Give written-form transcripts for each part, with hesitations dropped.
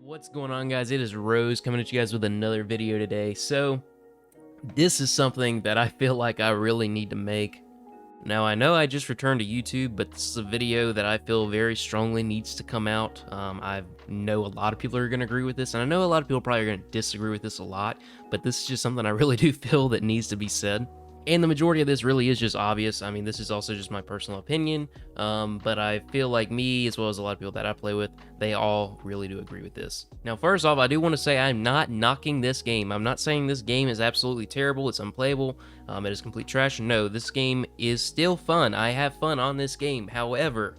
What's going on, guys? It is Rose coming at you guys with another video today. So this is something that I feel like I really need to make. Now, I know I just returned to YouTube, but this is a video that I feel very strongly needs to come out. I know a lot of people are going to agree with this, and I know a lot of people probably are going to disagree with this a lot, but this is just something I really do feel that needs to be said. And the majority of this really is just obvious. I mean, this is also just my personal opinion, but I feel like me, as well as a lot of people that I play with, they all really do agree with this. Now, first off, I do want to say I'm not knocking this game. I'm not saying this game is absolutely terrible, it's unplayable, it is complete trash. No, this game is still fun. I have fun on this game. However,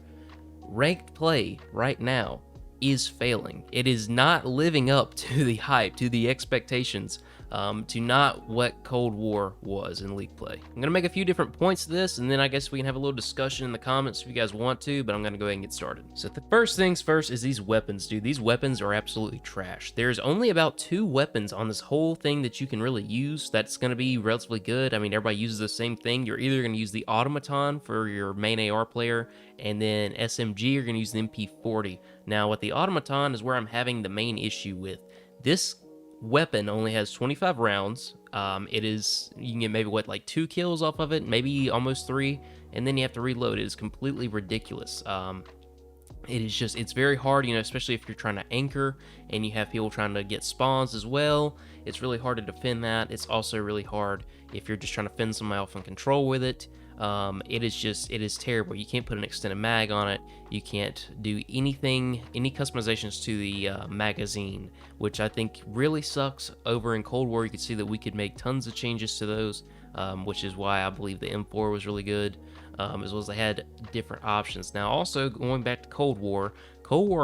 ranked play right now is failing. It is not living up to the hype, to the expectations, to not what Cold War was in League play. I'm going to make a few different points to this, and then I guess we can have a little discussion in the comments if you guys want to, but I'm going to go ahead and get started. So the first things first is these weapons, dude. These weapons are absolutely trash. There's only about 2 weapons on this whole thing that you can really use that's going to be relatively good. I mean, everybody uses the same thing. You're either going to use the automaton for your main AR player, and then SMG, you're going to use the MP40. Now, with the automaton is where I'm having the main issue with. This weapon only has 25 rounds. You can get maybe like 2 kills off of it, maybe almost 3, and then you have to reload. It is completely ridiculous. It's very hard, especially if you're trying to anchor and you have people trying to get spawns as well. It's really hard to defend that. It's also really hard if you're just trying to fend somebody off and control with it. It is terrible. You can't put an extended mag on it. You can't do any customizations to the magazine, which I think really sucks. Over in Cold War, you could see that we could make tons of changes to those, which is why I believe the M4 was really good, as well as they had different options. Now, also going back to Cold War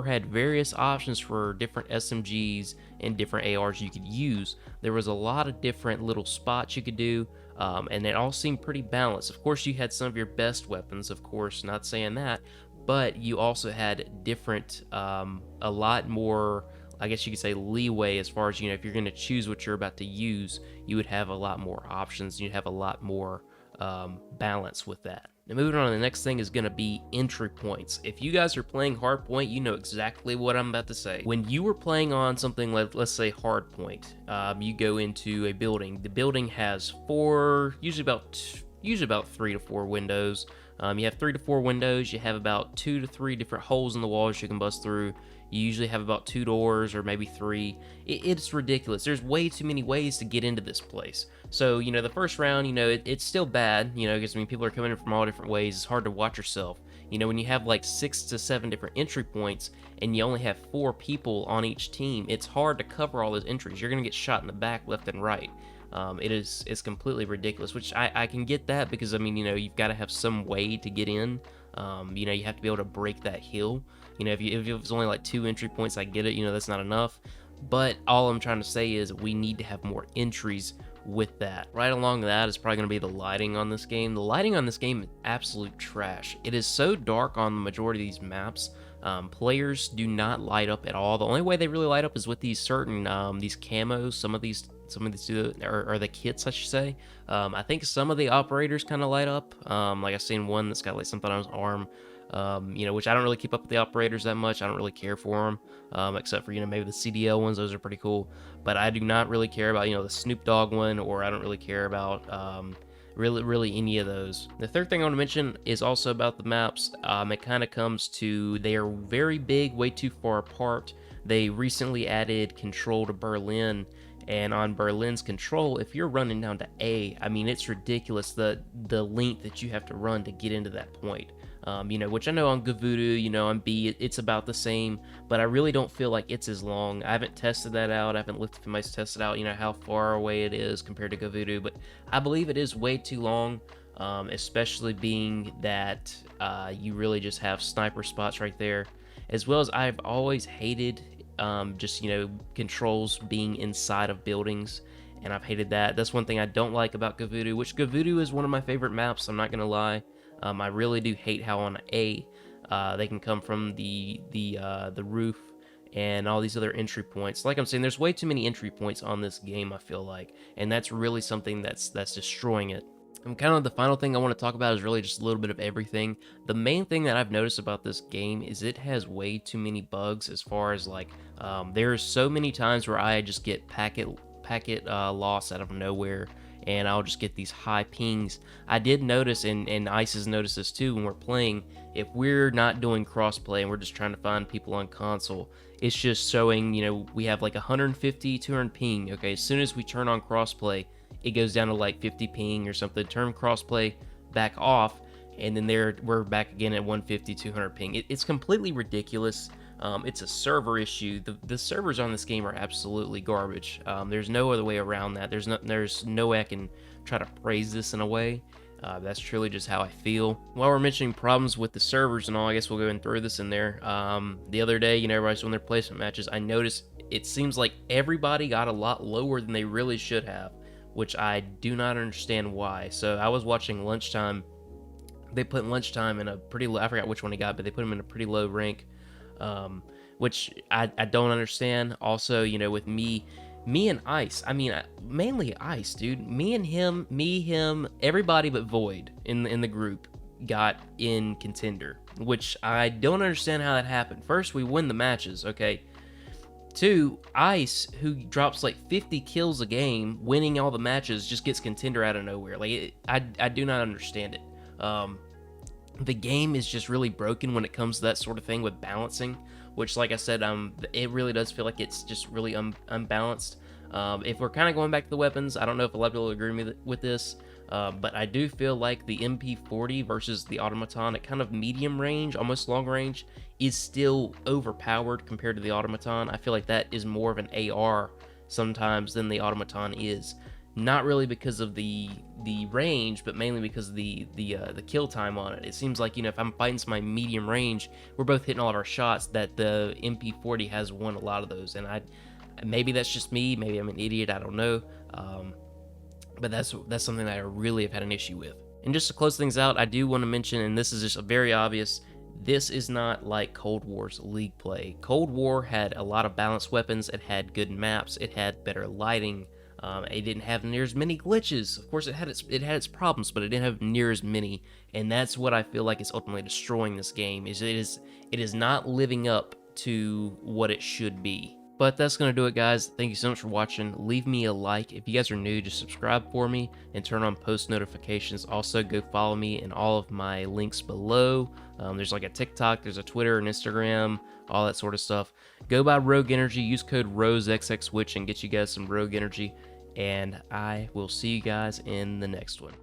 had various options for different SMGs and different ARs you could use. There was a lot of different little spots you could do, and it all seemed pretty balanced. Of course, you had some of your best weapons, of course, not saying that, but you also had different, a lot more, I guess you could say, leeway as far as, if you're going to choose what you're about to use, you would have a lot more options. You'd have a lot more balance with that. Now, moving on, the next thing is going to be entry points. If you guys are playing Hardpoint, you know exactly what I'm about to say. When you were playing on something like, let's say, Hardpoint, you go into a building. The building has usually about 3 to 4 windows. You have 3 to 4 windows. You have about 2 to 3 different holes in the walls you can bust through. You usually have about 2 doors or maybe 3. It's ridiculous. There's way too many ways to get into this place. So, the first round, it's still bad, because, people are coming in from all different ways. It's hard to watch yourself. When you have like 6 to 7 different entry points and you only have 4 people on each team, it's hard to cover all those entries. You're going to get shot in the back, left, and right. It's completely ridiculous, which I can get that because, you've got to have some way to get in. You have to be able to break that hill. If it's only like 2 entry points, I get it, that's not enough. But all I'm trying to say is we need to have more entries with that. Right along that is probably going to be the lighting on this game. The lighting on this game is absolute trash. It is so dark on the majority of these maps. Players do not light up at all. The only way they really light up is with these certain these camos. Some of these do, or the kits, I should say. I think some of the operators kind of light up. Like I've seen one that's got like something on his arm. Which I don't really keep up with the operators that much. I don't really care for them, except for, maybe the CDL ones. Those are pretty cool. But I do not really care about, the Snoop Dogg one, or I don't really care about really any of those. The third thing I want to mention is also about the maps. It kind of comes to, they are very big, way too far apart. They recently added control to Berlin, and on Berlin's control, if you're running down to A, it's ridiculous the length that you have to run to get into that point. Which I know on Gavudu, on B, it's about the same, but I really don't feel like it's as long. I haven't tested that out. I haven't looked if anybody's tested out, how far away it is compared to Gavudu, but I believe it is way too long, especially being that you really just have sniper spots right there, as well as I've always hated controls being inside of buildings, and I've hated that. That's one thing I don't like about Gavudu, which Gavudu is one of my favorite maps, I'm not going to lie. I really do hate how on A, they can come from the roof and all these other entry points. Like I'm saying, there's way too many entry points on this game, I feel like, and that's really something that's destroying it. And kind of the final thing I want to talk about is really just a little bit of everything. The main thing that I've noticed about this game is it has way too many bugs as far as like there's so many times where I just get packet loss out of nowhere, and I'll just get these high pings. I did notice, and Ice has noticed this too, when we're playing, if we're not doing crossplay and we're just trying to find people on console, it's just showing, you know, we have like 150, 200 ping. Okay, as soon as we turn on crossplay, it goes down to like 50 ping or something. Turn crossplay back off, and then we're back again at 150, 200 ping. It's completely ridiculous. It's a server issue. The servers on this game are absolutely garbage. There's no other way around that. There's no way I can try to praise this in a way. That's truly just how I feel. While we're mentioning problems with the servers and all, I guess we'll go and throw this in there. The other day, you know, everybody's doing their placement matches. I noticed it seems like everybody got a lot lower than they really should have, which I do not understand why. So I was watching Lunchtime. They put Lunchtime in a pretty low, I forgot which one he got, but they put him in a pretty low rank, which I don't understand. Also, you know, with me and Ice, I mean, mainly Ice, dude. Me and him, everybody but Void in the group got in contender, which I don't understand how that happened. First, we win the matches, okay. Two, Ice, who drops like 50 kills a game, winning all the matches, just gets contender out of nowhere. Like, I do not understand it. The game is just really broken when it comes to that sort of thing with balancing, which, like I said, it really does feel like it's just really unbalanced. If we're kind of going back to the weapons, I don't know if a lot of people agree with this, but I do feel like the MP40 versus the Automaton at kind of medium range, almost long range, is still overpowered compared to the Automaton. I feel like that is more of an AR sometimes than the Automaton is. Not really because of the range, but mainly because of the kill time on it. It seems like, you know, if I'm fighting somebody medium range, we're both hitting all of our shots, that the MP40 has won a lot of those. And maybe that's just me, maybe I'm an idiot, I don't know. But that's something that I really have had an issue with. And just to close things out, I do want to mention, and this is just very obvious, this is not like Cold War's League play. Cold War had a lot of balanced weapons, it had good maps, it had better lighting. It didn't have near as many glitches. Of course, it had its problems, but it didn't have near as many. And that's what I feel like is ultimately destroying this game. It is not living up to what it should be. But that's gonna do it, guys. Thank you so much for watching. Leave me a like. If you guys are new, just subscribe for me and turn on post notifications. Also, go follow me in all of my links below. There's like a TikTok, there's a Twitter, and Instagram, all that sort of stuff. Go buy Rogue Energy. Use code rosexxwitch and get you guys some Rogue Energy. And I will see you guys in the next one.